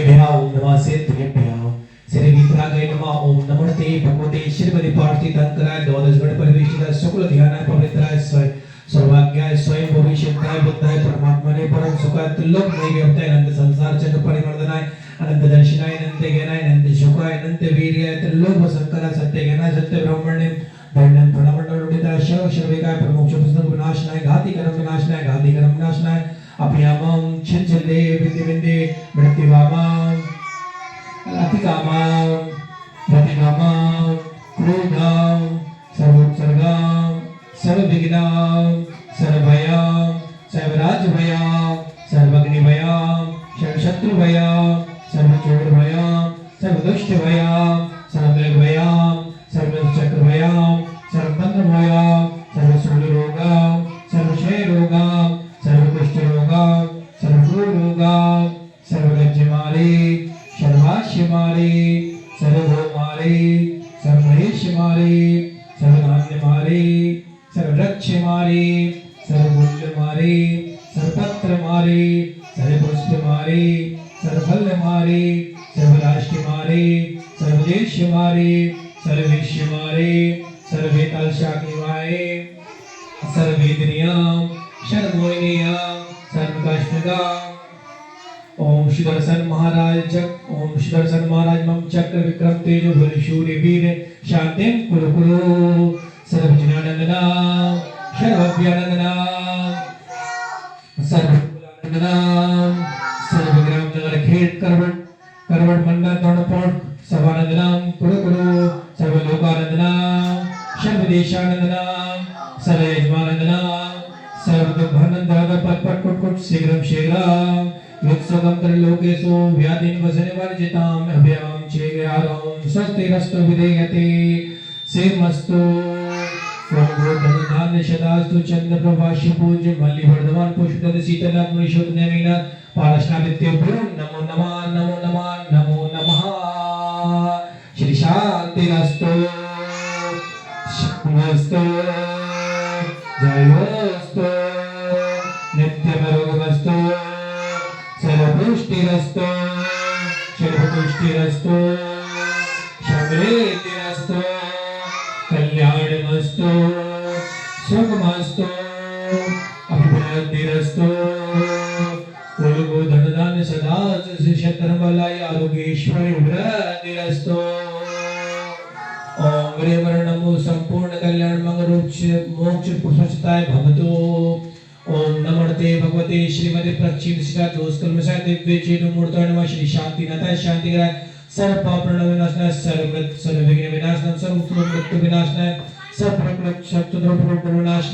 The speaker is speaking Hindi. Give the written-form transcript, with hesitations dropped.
ओम नमः सिद्धेभ्यो श्री वितरागाय नमः ओम नमस्ते भगवते श्रीमती पार्थिव तंत्राय द्वादश गण परिवेशित शुक्ल ध्यानाय पवित्राय सर्वाज्ञाय स्वयं भविष्यताय बुद्धाय परमात्मने परम सुखाय त्रिलोक नैवेद्याय अनंत संसार चक्र परिवर्तनाय अनंत दर्शनाय अनंत ज्ञानाय अनंत सुखाय अनंत वीर्याय त्रिलोक संकराय सत्य ज्ञानाय सत्य ब्रह्मण्य दंडन प्रणमंडल उदिताय शव शर्विकाय प्रमोक्ष पुस्तक विनाशनाय घाति कर्म विनाशनाय अभियामं छिंचले विंदे विंदे मृत्युवामं अतिकामं प्रतिकामं क्रोधं सर्वोत्सर्गं सर्वविघ्नं सर्वभयं सर्वराज्यभयं सर्वग्निभयं सर्वशत्रुभयं सर्वचोरभयं सर्वदुष्टभयं सर्वमृगभयं सर्वचक्रभयं सर्वबन्धभयं सर्वशूलरोगं सर्वक्षयरोगं सर्वकुष्ठरोगं सर्वरोगं सर्वगज्जमाले सर्वाश्यमाले सर्वभौमाले सर्वहेशमाले सर्वधान्यमाले सर्वरक्षमाले सर्वमूल्यमाले सर्वपत्रमाले सर्वपुष्पमाले सर्वफलमाले सर्वराष्ट्रमाले सर्वदेशमाले सर्वेश्वमाले सर्वेतालशाकिमाले सर्वेद्रियं शर्मोनियं सर्वकष्टकं ओम सुदर्शन महाराज ओम सुदर्शन महाराज मम चक्र विक्रम तेजो बल शूर वीर शांतिं कुरु कुरु सर्वजनानंदना सर्वभ्यानंदना सर्वकुलानंदना सर्वग्राम नगर खेत करवट मंडल तोड़पोट सर्वानंदना कुरु कुरु सर्वलोकानंदना सर्वदेशानंदना सर्वयजमानंदना सर्वदुर्भानंदना पट पट कुट कुट शीघ्रं युत्सुकं त्रिलोकेषु व्याधिं वसनवर्जितां अभयं चेयारं स्वस्तिरस्तु विधेयते सेमस्तु धन शतास्तु चंद्रप्रभाष्य पूज्य मल्लिवर्धमान पुष्पदत्त शीतलात् मुनिशोत नमीनाथ पारशनादित्यभ्यो नमो नमः श्री शांतिरस्तु शुभमस्तु जयोस्तु नित्यमरोगमस्तु सर्वपुष्टिरस्तु सर्वपुष्टिरस्तु समृद्धिरस्तु कल्याणमस्तु सुखमस्तु अभिवृद्धिरस्तु कुलगो धनधान्य सदा शतरबलाय आरोग्येश्वरी वृद्धिरस्तु ओम वरेवरणमो संपूर्ण कल्याण मंगल मोक्ष पुष्पताय भवतु ओम नमस्ते भगवते श्रीमती प्रक्षिप्त शिरा दोषकल्मषाय दिव्य चेतु मूर्तये नमः श्री शांतिनाथाय शांतिग्राय सर्व पाप प्रणव विनाशनाय सर्व विघ्न विनाशनाय सर्व मृत्यु विनाशनाय सर्व प्रकृति शत्रु विनाशनाय